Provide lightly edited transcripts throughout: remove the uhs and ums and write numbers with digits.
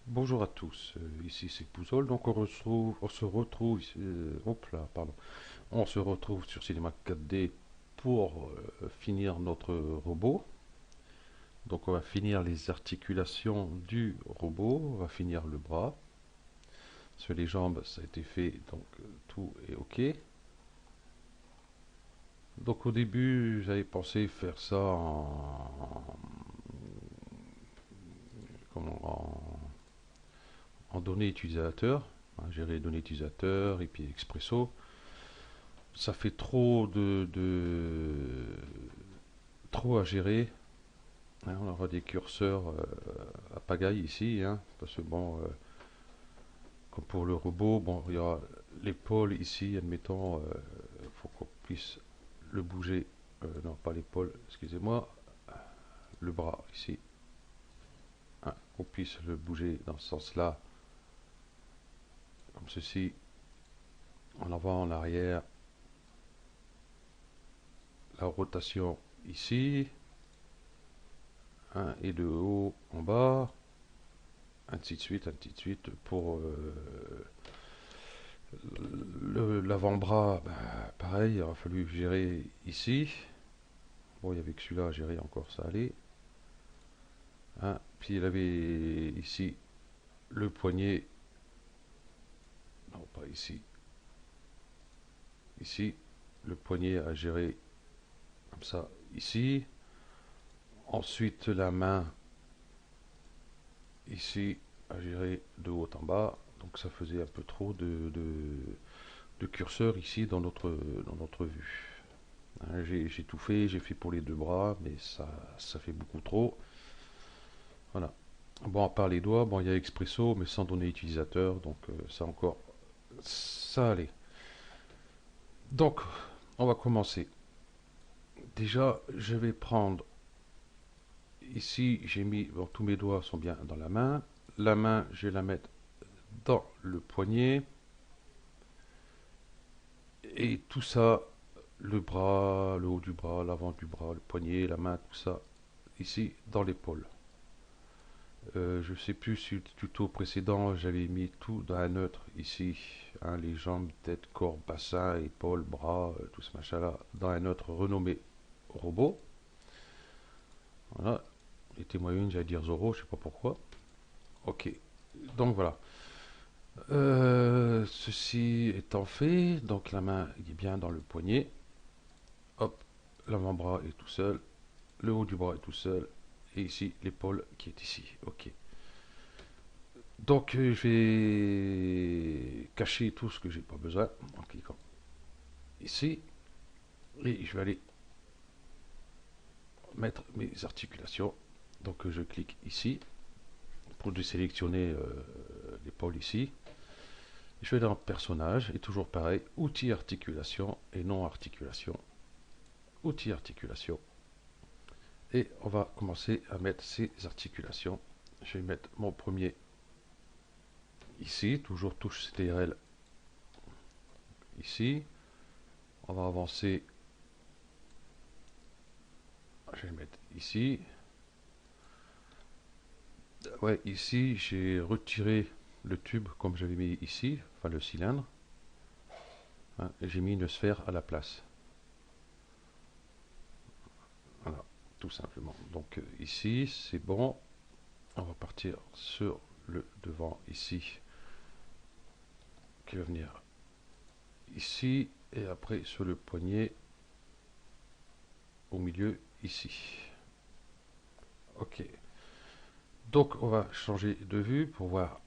Bonjour à tous, ici c'est Pouzol, donc on se retrouve, hop là, pardon, on se retrouve sur Cinema 4D pour finir notre robot. Donc on va finir les articulations du robot, on va finir le bras. Sur les jambes, ça a été fait, donc tout est ok. Donc au début, j'avais pensé faire ça en données utilisateurs, hein, gérer les données utilisateurs et puis Expresso. Ça fait trop à gérer, hein. On aura des curseurs à pagaille ici, hein, parce que bon, comme pour le robot, bon, il y aura l'épaule ici, admettons, faut qu'on puisse le bouger, non pas l'épaule, excusez-moi, le bras ici, hein, qu'on puisse le bouger dans ce sens-là, comme ceci, en avant, en arrière, la rotation ici, hein, et de haut en bas, ainsi de suite, pour l'avant-bras, bah, pareil, il aura fallu gérer ici. Bon, il y avait que celui-là à gérer encore, ça allait, hein. Puis il avait ici le poignet, non pas ici, ici, le poignet à gérer comme ça, ici. Ensuite la main ici à gérer de haut en bas. Donc ça faisait un peu trop de curseur ici dans notre vue. Hein, j'ai tout fait, j'ai fait pour les deux bras, mais ça fait beaucoup trop. Voilà. Bon, à part les doigts, bon, il y a Expresso, mais sans données utilisateur, donc ça encore, ça allait. Donc, on va commencer. Déjà, je vais prendre, ici, j'ai mis, bon, tous mes doigts sont bien dans la main. La main, je vais la mettre dans le poignet. Et tout ça, le bras, le haut du bras, l'avant du bras, le poignet, la main, tout ça, ici, dans l'épaule. Je ne sais plus si le tuto précédent, j'avais mis tout dans un neutre ici, hein, les jambes, tête, corps, bassin, épaules, bras, tout ce machin-là, dans un neutre renommé robot. Voilà, mettez-moi une, j'allais dire Zoro, je sais pas pourquoi. Ok, donc voilà. Ceci étant fait, donc la main est bien dans le poignet. Hop, l'avant-bras est tout seul, le haut du bras est tout seul, et ici l'épaule qui est ici. Ok. Donc je vais cacher tout ce que j'ai pas besoin en cliquant ici, et je vais aller mettre mes articulations. Donc je clique ici pour désélectionner l'épaule ici. Je vais dans personnage et toujours pareil, outils articulation et non articulation. Outils articulation. Et on va commencer à mettre ces articulations. Je vais mettre mon premier ici, toujours touche CTRL ici. On va avancer. Je vais mettre ici. Ouais, ici, j'ai retiré le tube comme j'avais mis ici, enfin le cylindre, hein, et j'ai mis une sphère à la place. Voilà, tout simplement. Donc ici, c'est bon. On va partir sur le devant ici, qui va venir ici, et après sur le poignet, au milieu ici. Ok. Donc on va changer de vue pour voir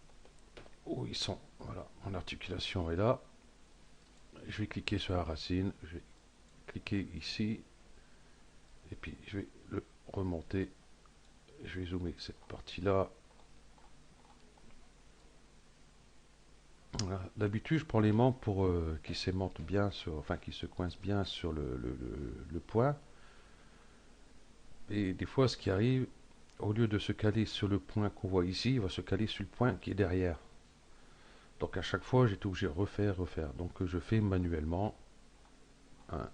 où ils sont. Voilà, mon articulation est là. Je vais cliquer sur la racine, je vais cliquer ici, et puis je vais le remonter. Je vais zoomer cette partie-là. Voilà. D'habitude, je prends les membres pour qu'ils s'aimantent bien sur, enfin qu'ils se coincent bien sur le point. Et des fois, ce qui arrive, au lieu de se caler sur le point qu'on voit ici, il va se caler sur le point qui est derrière. Donc à chaque fois, j'étais obligé de refaire. Donc je fais manuellement. Hein.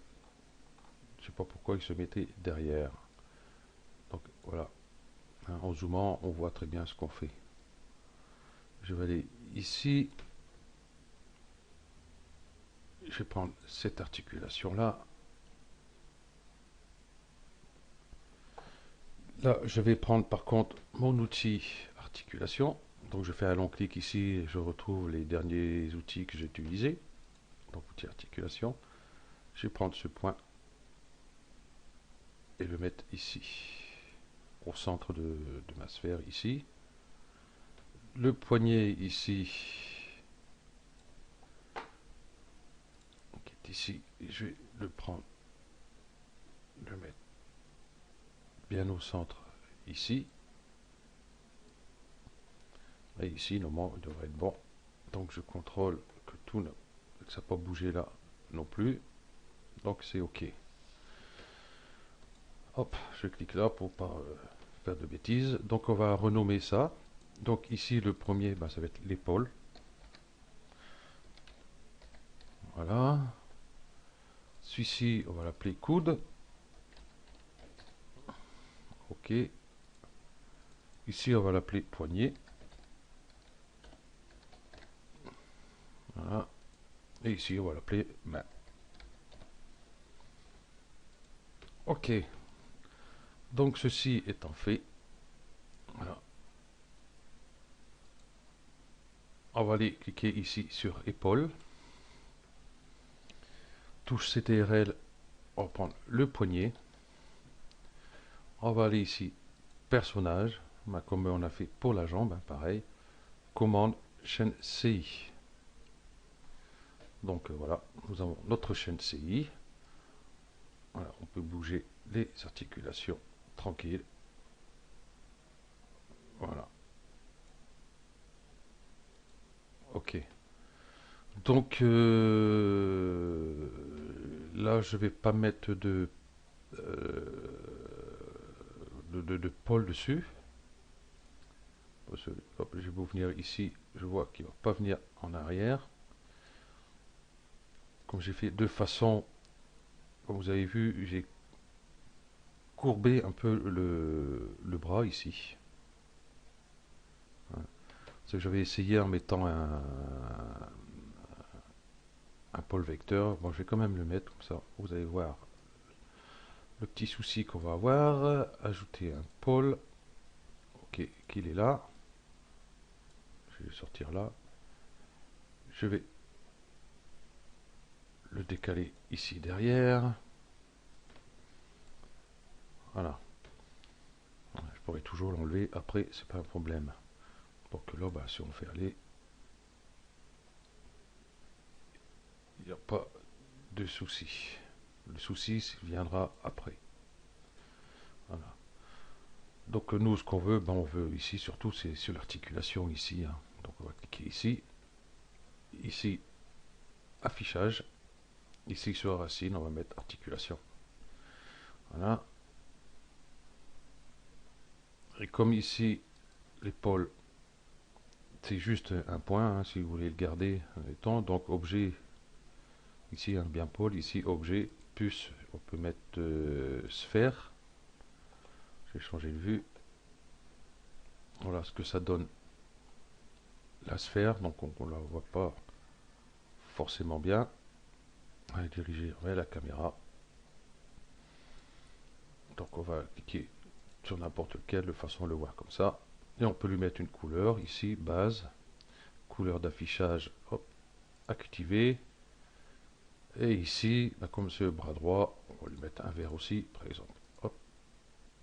Je sais pas pourquoi il se mettait derrière. Donc voilà. Hein, en zoomant, on voit très bien ce qu'on fait. Je vais aller ici. Je vais prendre cette articulation-là. Là, je vais prendre par contre mon outil articulation. Donc je fais un long clic ici et je retrouve les derniers outils que j'ai utilisés. Donc outil articulation. Je vais prendre ce point et le mettre ici, au centre de ma sphère ici. Le poignet ici, qui est ici, et je vais le prendre, le mettre bien au centre ici. Et ici, normalement, il devrait être bon. Donc je contrôle que tout ne, que ça n'a pas bougé là non plus. Donc c'est OK. Hop, je clique là pour pas faire de bêtises. Donc on va renommer ça. Donc ici le premier, ben, ça va être l'épaule. Voilà. Celui-ci, on va l'appeler coude. OK. Ici, on va l'appeler poignet. Voilà. Et ici, on va l'appeler main. OK. Donc ceci étant fait, voilà. On va aller cliquer ici sur épaule. Touche CTRL, on va prendre le poignet. On va aller ici, personnage, comme on a fait pour la jambe, hein, pareil. Commande, chaîne CI. Donc voilà, nous avons notre chaîne CI. Voilà, on peut bouger les articulations tranquille. Voilà. OK. Donc là, je vais pas mettre de pôle dessus. Hop, je vais venir ici, je vois qu'il ne va pas venir en arrière. Comme j'ai fait de façon, comme vous avez vu, j'ai courbé un peu le bras ici. J'avais essayé en mettant un pôle vecteur. Bon, je vais quand même le mettre comme ça. Vous allez voir le petit souci qu'on va avoir. Ajouter un pôle. Ok, qu'il est là. Je vais le sortir là. Je vais le décaler ici derrière. Voilà. Je pourrais toujours l'enlever après, c'est pas un problème. Donc là, bah, si on fait aller, il n'y a pas de souci. Le souci viendra après. Voilà. Donc nous, ce qu'on veut, ben, on veut ici surtout, c'est sur l'articulation ici. Hein. Donc on va cliquer ici. Ici, affichage. Ici sur racine, on va mettre articulation. Voilà. Et comme ici, l'épaule, c'est juste un point, hein, si vous voulez le garder en étant. Donc objet, ici un bien pôle, ici objet, plus, on peut mettre sphère. Je vais changer de vue. Voilà ce que ça donne la sphère, donc on ne la voit pas forcément bien. On va diriger vers la caméra. Donc on va cliquer sur n'importe lequel de façon à le voir comme ça. Et on peut lui mettre une couleur, ici, base, couleur d'affichage, hop, activé. Et ici, bah, comme c'est le bras droit, on va lui mettre un vert aussi, par exemple. Hop,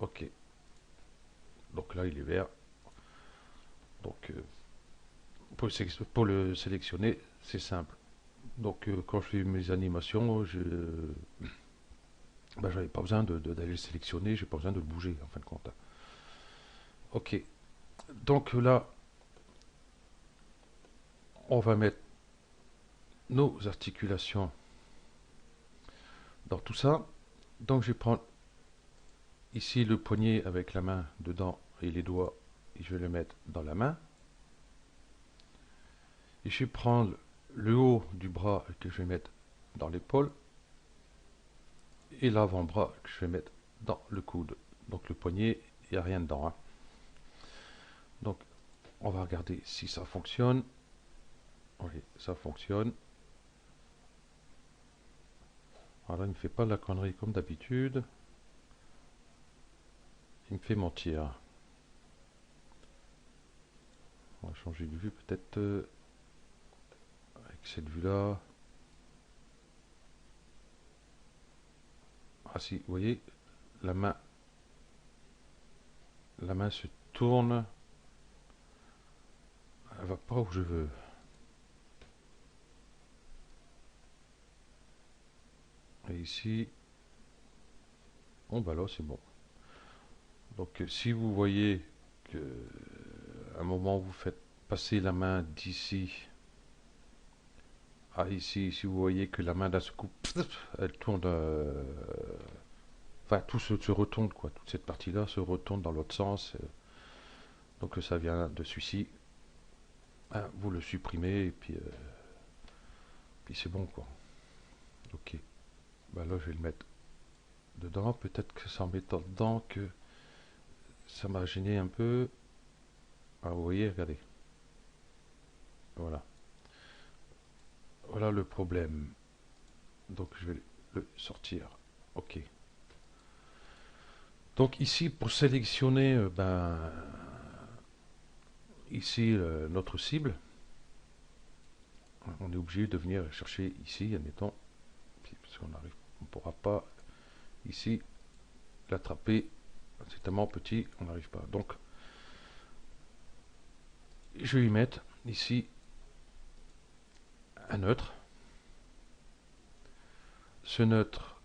ok. Donc là, il est vert. Donc pour le sélectionner, c'est simple. Donc quand je fais mes animations, j'avais pas besoin d'aller le sélectionner, j'ai pas besoin de le bouger en fin de compte. Ok. Donc là, on va mettre nos articulations dans tout ça. Donc je vais prendre ici le poignet avec la main dedans et les doigts, et je vais le mettre dans la main. Et je vais prendre le haut du bras que je vais mettre dans l'épaule et l'avant-bras que je vais mettre dans le coude. Donc le poignet, il n'y a rien dedans, hein. Donc on va regarder si ça fonctionne. Oui, ça fonctionne. Voilà, il ne me fait pas la connerie comme d'habitude. Il me fait mentir. On va changer de vue peut-être avec cette vue-là. Ah si, vous voyez, la main se tourne. Elle va pas où je veux. Et ici, bon bah là c'est bon. Donc si vous voyez que à un moment vous faites passer la main d'ici à ici, si vous voyez que la main d'un coup, elle tourne, enfin tout se retourne quoi, toute cette partie-là se retourne dans l'autre sens. Donc ça vient de celui-ci. Ah, vous le supprimez et puis c'est bon quoi. Ok. Bah là je vais le mettre dedans. Peut-être que c'est en mettant dedans que ça m'a gêné un peu. Ah vous voyez, regardez. Voilà. Voilà le problème. Donc je vais le sortir. Ok. Donc ici pour sélectionner ici notre cible, on est obligé de venir chercher ici, admettons, parce qu'on arrive, on ne pourra pas ici l'attraper, c'est tellement petit, on n'arrive pas. Donc je vais y mettre ici un neutre. Ce neutre,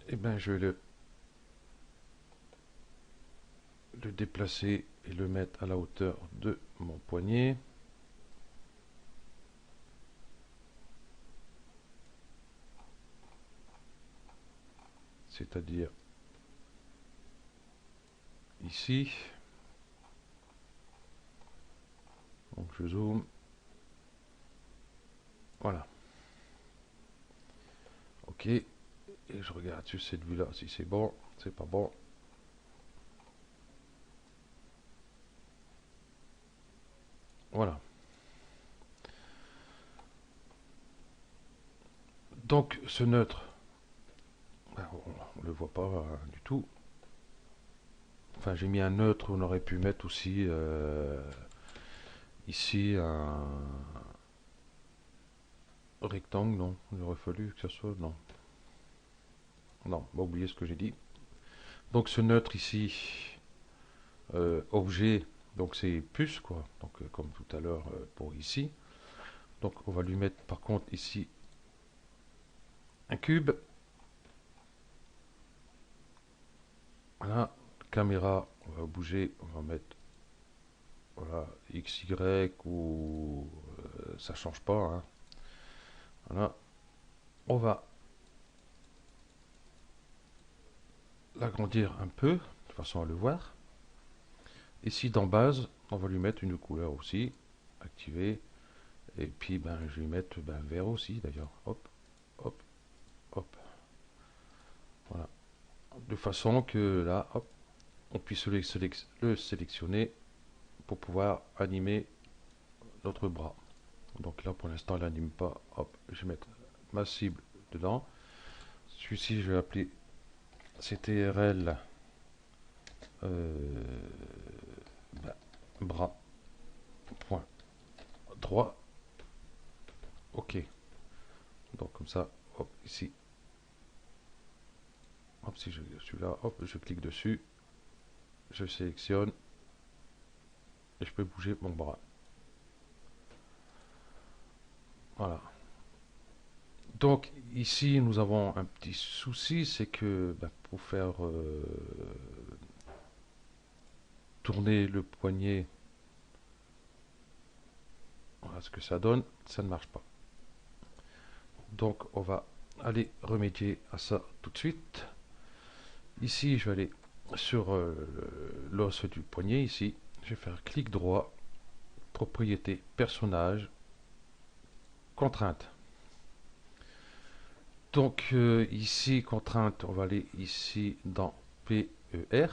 eh ben, je vais le déplacer et le mettre à la hauteur de mon poignet. C'est-à-dire ici. Donc je zoome. Voilà. Ok. Et je regarde sur cette vue-là si c'est bon, c'est pas bon. Voilà. Donc ce neutre, on ne le voit pas du tout. Enfin, j'ai mis un neutre, on aurait pu mettre aussi ici un rectangle, non. Il aurait fallu que ça soit, non. Non, on va oublier ce que j'ai dit. Donc ce neutre ici, objet, donc c'est plus quoi. Donc comme tout à l'heure pour ici. Donc on va lui mettre par contre ici un cube. Voilà, caméra, on va bouger, on va mettre voilà XY ou ça change pas, hein. Voilà, on va l'agrandir un peu de façon à le voir. Ici dans base, on va lui mettre une couleur aussi, activer. Et puis ben je vais lui mettre vert aussi d'ailleurs. Hop, hop, hop. Voilà. De façon que là, hop, on puisse le sélectionner pour pouvoir animer notre bras. Donc là pour l'instant il n'anime pas. Hop, je vais mettre ma cible dedans. Celui-ci je vais appeler CTRL bras point droit. Ok. Donc comme ça, hop, ici. Hop, si je suis là, hop, je clique dessus, je sélectionne et je peux bouger mon bras. Voilà. Donc ici nous avons un petit souci, c'est que pour faire tourner le poignet, voilà ce que ça donne, ça ne marche pas. Donc on va aller remédier à ça tout de suite. Ici je vais aller sur l'os du poignet, ici je vais faire clic droit, propriété personnage, contrainte. Donc ici, contrainte, on va aller ici dans PER.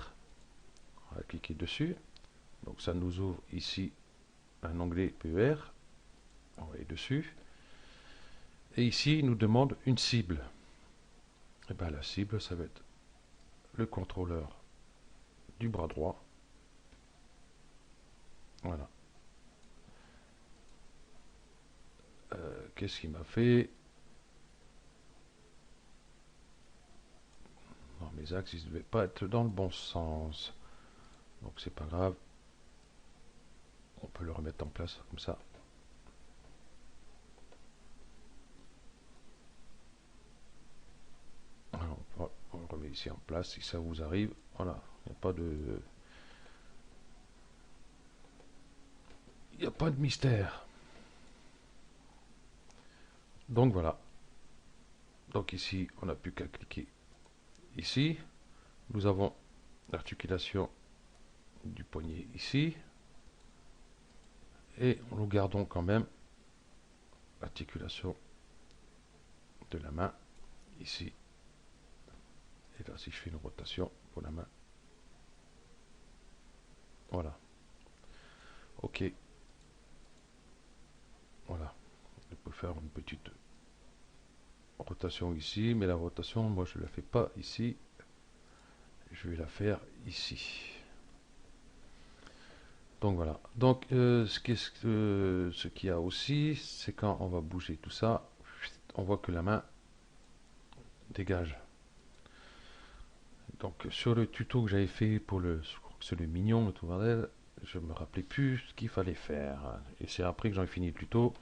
On va cliquer dessus. Donc ça nous ouvre ici un onglet PER. On va aller dessus. Et ici, il nous demande une cible. Et bien la cible, ça va être le contrôleur du bras droit. Voilà. Qu'est-ce qu'il m'a fait? Non, mes axes, ils ne devaient pas être dans le bon sens. Donc c'est pas grave. On peut le remettre en place comme ça. Alors, on le remet ici en place si ça vous arrive. Voilà, il n'y a pas de... Il n'y a pas de mystère. Donc voilà. Donc ici, on n'a plus qu'à cliquer ici. Nous avons l'articulation du poignet ici. Et nous gardons quand même l'articulation de la main ici. Et là, si je fais une rotation pour la main. Voilà. Ok. Voilà. Je peux faire une petite rotation ici, mais la rotation, moi, je ne la fais pas ici. Je vais la faire ici. Donc voilà. Donc ce qu'il y a aussi, c'est quand on va bouger tout ça, on voit que la main dégage. Donc sur le tuto que j'avais fait pour c'est le mignon, le tout bordel, je me rappelais plus ce qu'il fallait faire. Et c'est après que j'en ai fini le tuto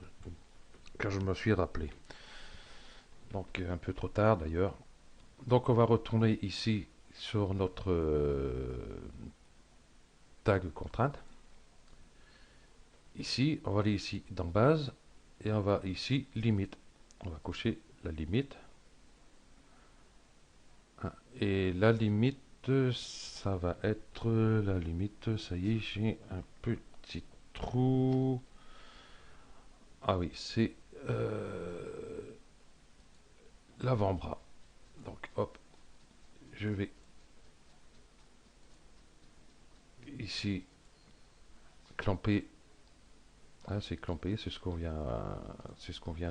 que je me suis rappelé. Donc un peu trop tard d'ailleurs. Donc on va retourner ici sur notre tag contrainte. Ici, on va aller ici dans base et on va ici limite. On va cocher la limite. Et la limite, ça va être la limite. Ça y est, j'ai un petit trou. Ah oui, c'est l'avant-bras. Donc hop, je vais ici clamper. Ah, c'est clampé, c'est ce qu'on vient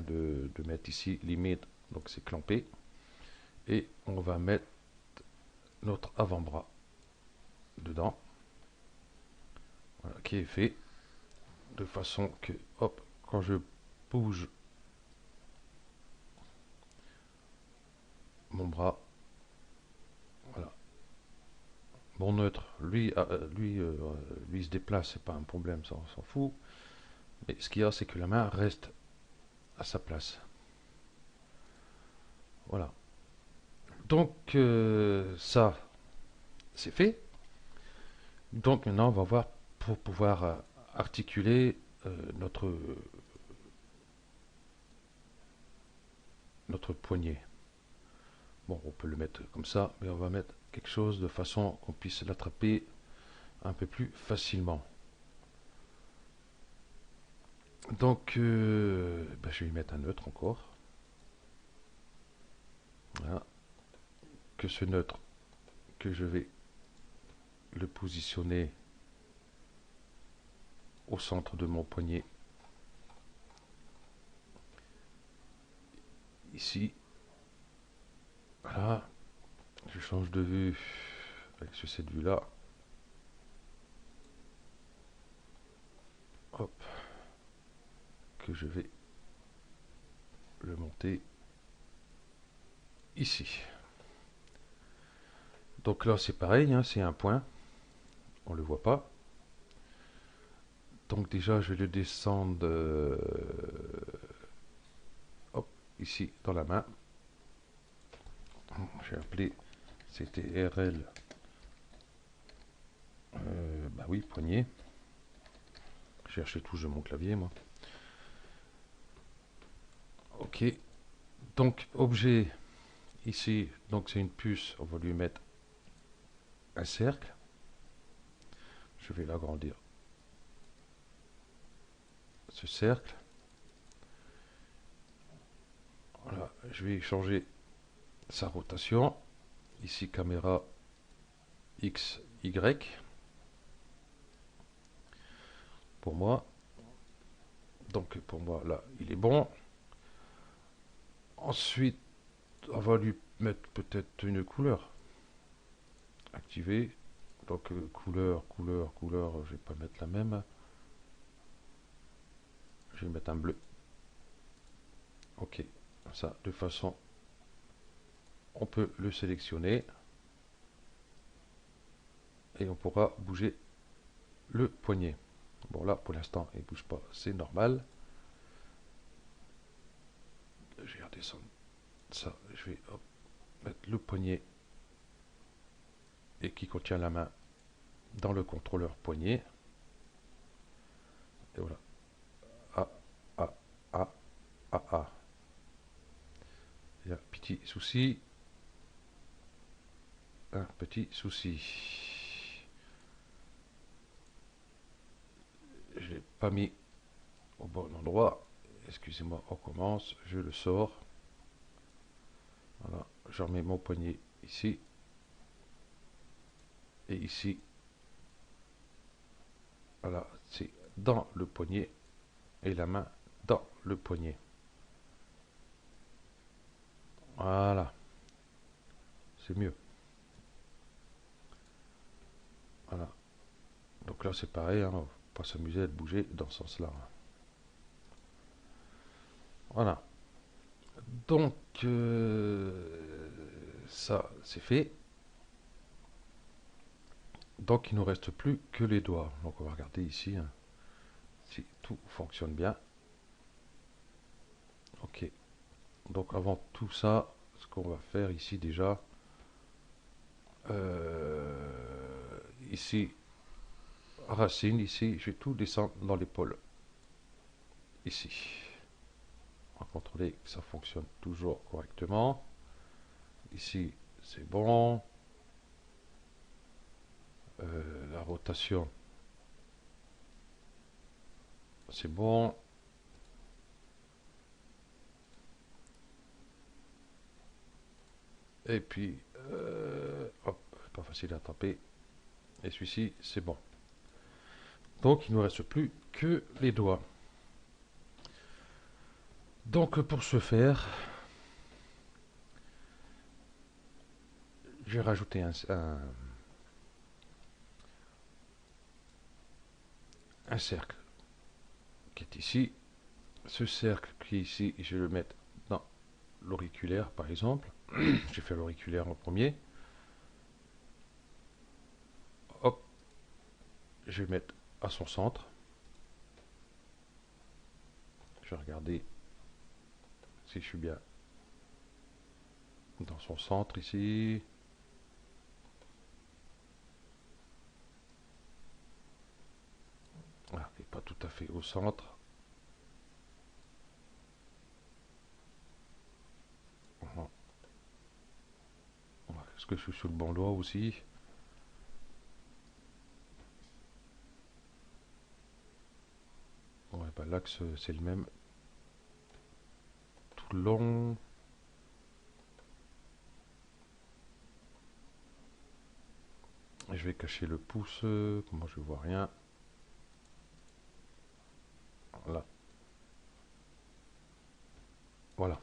de mettre ici, limite. Donc c'est clampé. Et on va mettre notre avant-bras dedans. Voilà, qui est fait de façon que, hop, quand je bouge mon bras, voilà, mon neutre, lui se déplace, c'est pas un problème, ça on s'en fout. Mais ce qu'il y a, c'est que la main reste à sa place. Voilà. Donc ça, c'est fait. Donc maintenant, on va voir pour pouvoir articuler notre poignet. Bon, on peut le mettre comme ça, mais on va mettre quelque chose de façon qu'on puisse l'attraper un peu plus facilement. Donc, je vais y mettre un neutre encore. Voilà. Que ce neutre, que je vais le positionner au centre de mon poignet. Ici. Voilà. Je change de vue avec cette vue-là. Hop. Que je vais le monter ici. Donc là, c'est pareil, hein, c'est un point. On ne le voit pas. Donc déjà, je vais le descendre hop, ici dans la main. J'ai appelé, c'était RL. Bah oui, poignet. Chercher touche de mon clavier, moi. Ok. Donc, objet, ici, donc c'est une puce. On va lui mettre un cercle. Je vais l'agrandir. Ce cercle. je vais changer sa rotation. Ici, caméra X, Y. Pour moi. Donc pour moi, là, il est bon. Ensuite, on va lui mettre peut-être une couleur. Activer. Donc couleur, je vais pas mettre la même. Je vais mettre un bleu. Ok, ça, de façon, on peut le sélectionner. Et on pourra bouger le poignet. Bon là, pour l'instant, il ne bouge pas, c'est normal. Je vais redescendre ça, je vais mettre le poignet et qui contient la main dans le contrôleur poignet. Et voilà. Ah, ah, ah, ah, ah. Il y a un petit souci. Un petit souci. Je l'ai pas mis au bon endroit. Excusez-moi, on commence. Je le sors. Voilà. Je remets mon poignet ici. Et ici. Voilà. C'est dans le poignet. Et la main dans le poignet. Voilà. C'est mieux. Voilà. Donc là, c'est pareil. Hein, on va pas s'amuser à bouger dans ce sens-là. Voilà. Donc, ça, c'est fait. Donc, il ne nous reste plus que les doigts. Donc, on va regarder ici hein, si tout fonctionne bien. Ok. Donc, avant tout ça, ce qu'on va faire ici déjà, ici, racine, ici, je vais tout descendre dans l'épaule. Ici. On va contrôler que ça fonctionne toujours correctement. Ici, c'est bon. La rotation, c'est bon. Et puis, hop, pas facile à taper. Et celui-ci, c'est bon. Donc, il ne nous reste plus que les doigts. Donc, pour ce faire, j'ai rajouté un cercle qui est ici. Ce cercle qui est ici, je vais le mettre dans l'auriculaire, par exemple. J'ai fait l'auriculaire en premier. Hop, je vais le mettre à son centre. Je vais regarder si je suis bien dans son centre ici. Ah, il n'est pas tout à fait au centre. Est-ce que je suis sur le bon doigt aussi? Ouais, bah, l'axe c'est le même tout le long. Et je vais cacher le pouce, moi je vois rien. Là. Voilà.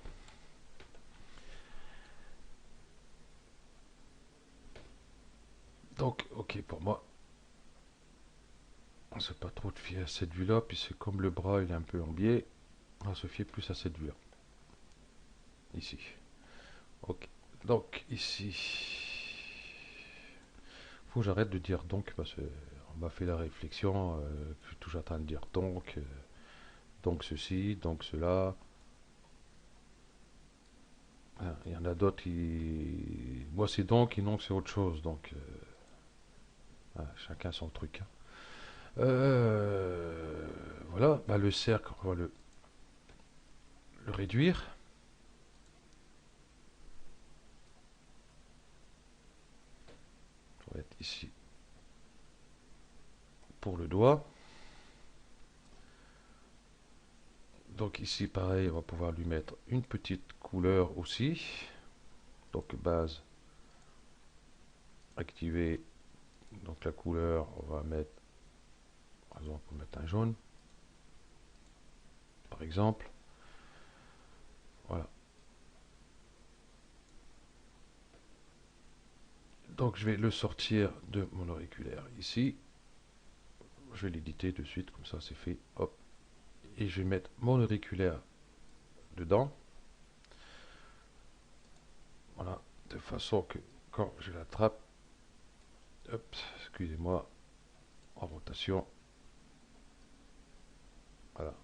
Donc, ok pour moi. On ne s'est pas trop de fier à cette vue-là, puis c'est comme le bras il est un peu en biais, on va se fier plus à cette vue-là. Ici. Ok. Donc ici. Faut que j'arrête de dire donc parce qu'on m'a fait la réflexion, je suis toujours en train de dire donc ceci, donc cela. Il y en a d'autres qui. Moi c'est donc et non c'est autre chose. Donc chacun son truc. Hein. Voilà, bah, le cercle, on va le réduire. On va être ici pour le doigt. Donc ici pareil, on va pouvoir lui mettre une petite couleur aussi. Donc base activée. Donc la couleur, on va mettre, par exemple, on va mettre un jaune, par exemple. Voilà. Donc je vais le sortir de mon auriculaire ici. Je vais l'éditer de suite, comme ça c'est fait. Hop. Et je vais mettre mon auriculaire dedans. Voilà. De façon que quand je l'attrape, hop, excusez-moi, en rotation. Voilà.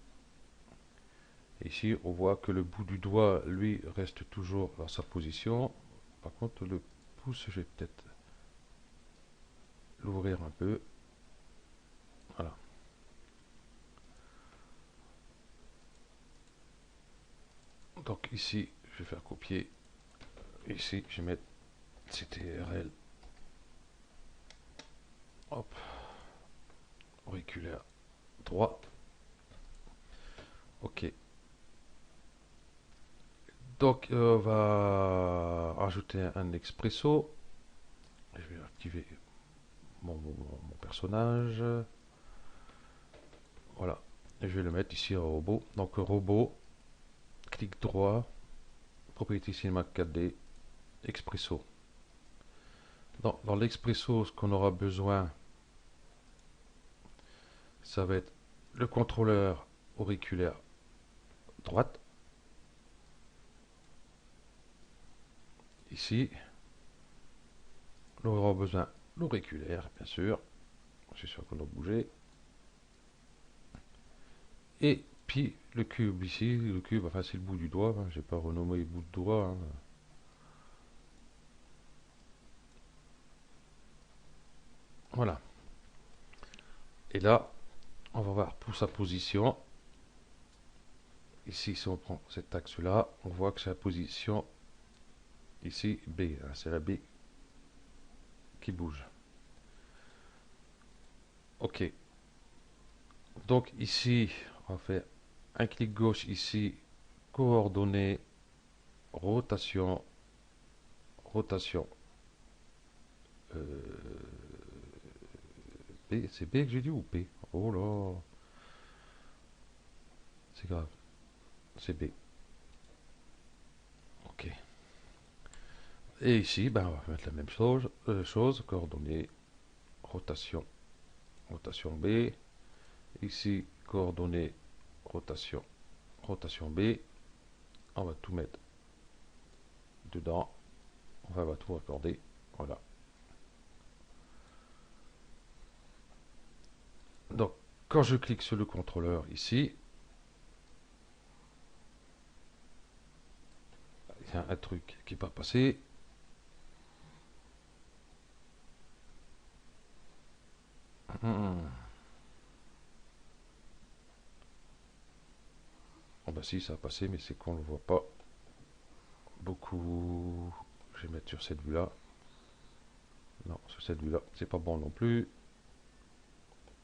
Et ici, on voit que le bout du doigt, lui, reste toujours dans sa position. Par contre, le pouce, je vais peut-être l'ouvrir un peu. Voilà. Donc ici, je vais faire copier. Ici, je vais mettre CTRL. Hop. Auriculaire droit. Ok. Donc, on va rajouter un expresso. Je vais activer mon personnage. Voilà. Et je vais le mettre ici en robot. Donc, robot, clic droit, propriété cinéma 4D, expresso. Dans l'expresso, ce qu'on aura besoin, ça va être le contrôleur auriculaire droite. Ici, nous aurons besoin de l'auriculaire, bien sûr. C'est sûr qu'on doit bouger. Et puis le cube ici, le cube, enfin c'est le bout du doigt, hein, j'ai pas renommé le bout de doigt. Hein. Voilà. Et là, on va voir pour sa position. Ici, si on prend cet axe-là, on voit que c'est la position ici B. Hein, c'est la B qui bouge. Ok. Donc ici, on va faire un clic gauche ici, coordonnées, rotation, rotation. B, c'est B que j'ai dit ou P? Oh là, c'est grave. C'est B. Ok. Et ici, ben, on va mettre la même chose, coordonnées, rotation, rotation B. Ici, coordonnées, rotation, rotation B. On va tout mettre dedans. On va tout raccorder. Voilà. Donc, quand je clique sur le contrôleur ici, il y a un truc qui n'est pas passé. Bon bah si, ça a passé, mais c'est qu'on ne le voit pas beaucoup. Je vais mettre sur cette vue-là. Non, sur cette vue-là, c'est pas bon non plus.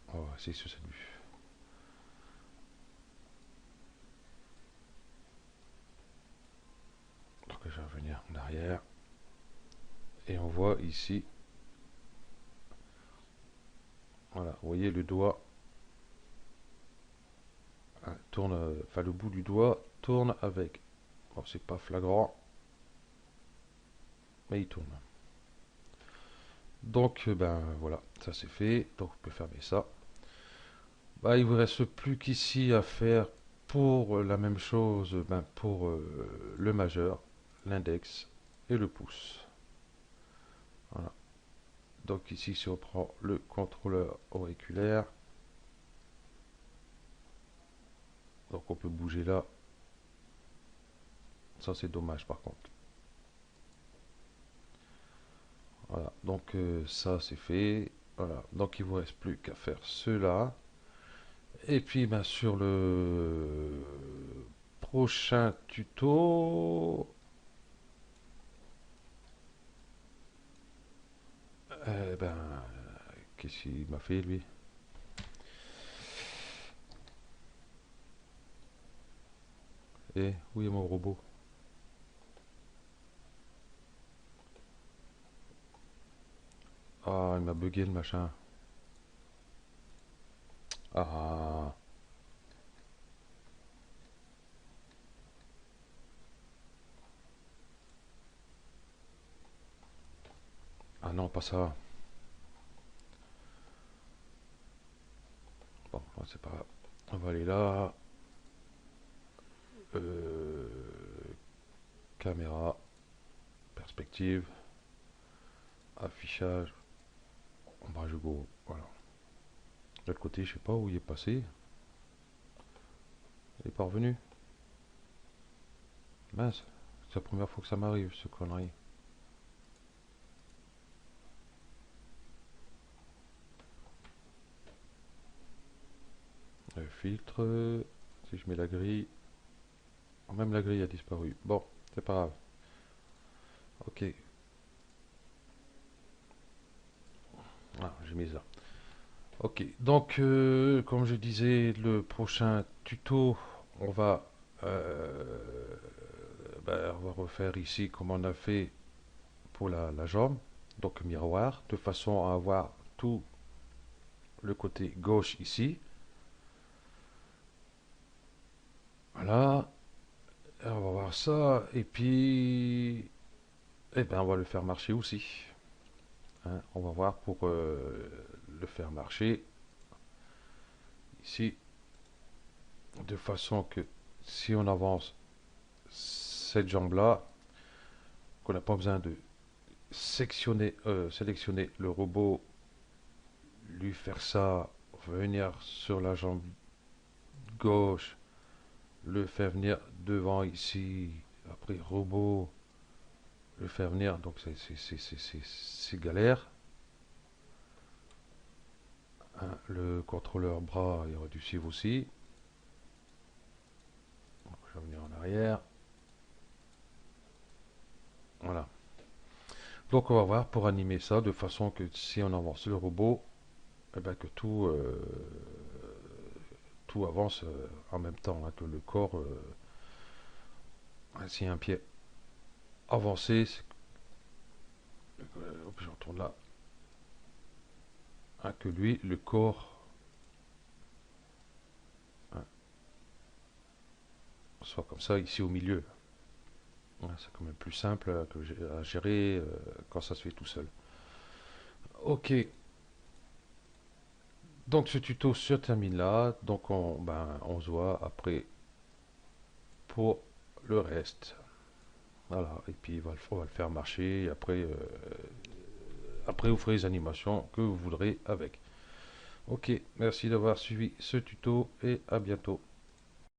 On va essayer sur cette vue. Donc je vais revenir en arrière. Et on voit ici, voilà, vous voyez le doigt hein, tourne, enfin le bout du doigt tourne avec. Bon, c'est pas flagrant, mais il tourne. Donc ben voilà, ça c'est fait. Donc on peut fermer ça. Bah, il ne vous reste plus qu'ici à faire pour la même chose, ben, pour le majeur, l'index et le pouce. Voilà. Donc ici, si on prend le contrôleur auriculaire, donc on peut bouger là. Ça c'est dommage par contre. Voilà, donc ça c'est fait. Voilà, donc il vous reste plus qu'à faire cela. Et puis ben, sur le prochain tuto, ben, qu'est-ce qu'il m'a fait lui? Et où est mon robot? Ah, il m'a bugué le machin. Ah, ah non, pas ça. Bon, c'est pas grave. On va aller là. Euh, Caméra, perspective, affichage, ombrage go. Voilà. De l'autre côté, je sais pas où il est passé. Il est pas revenu. Mince, c'est la première fois que ça m'arrive, ce connerie. Le filtre, si je mets la grille, même la grille a disparu. Bon, c'est pas grave. Ok, ah, j'ai mis ça. Ok, donc comme je disais, le prochain tuto, on va, on va refaire ici comme on a fait pour la jambe, donc miroir, de façon à avoir tout le côté gauche ici. Voilà, et on va voir ça, et puis, eh ben, on va le faire marcher aussi. Hein. On va voir pour le faire marcher ici, de façon que si on avance cette jambe-là, qu'on n'a pas besoin de sélectionner le robot, lui faire ça, venir sur la jambe gauche, le faire venir devant ici, après robot, le faire venir, donc c'est galère. Hein, le contrôleur bras, il aurait dû suivre aussi. Donc, je vais venir en arrière. Voilà. Donc on va voir pour animer ça de façon que si on avance le robot, eh ben, que tout avance en même temps, hein, que le corps, si un pied avancé, je retourne là, hein, que lui, le corps, hein, soit comme ça ici au milieu. Hein, c'est quand même plus simple à gérer quand ça se fait tout seul. Ok, donc ce tuto se termine là, donc on se voit après pour le reste. Voilà, et puis on va le faire marcher, et après vous ferez les animations que vous voudrez avec. Ok, merci d'avoir suivi ce tuto et à bientôt.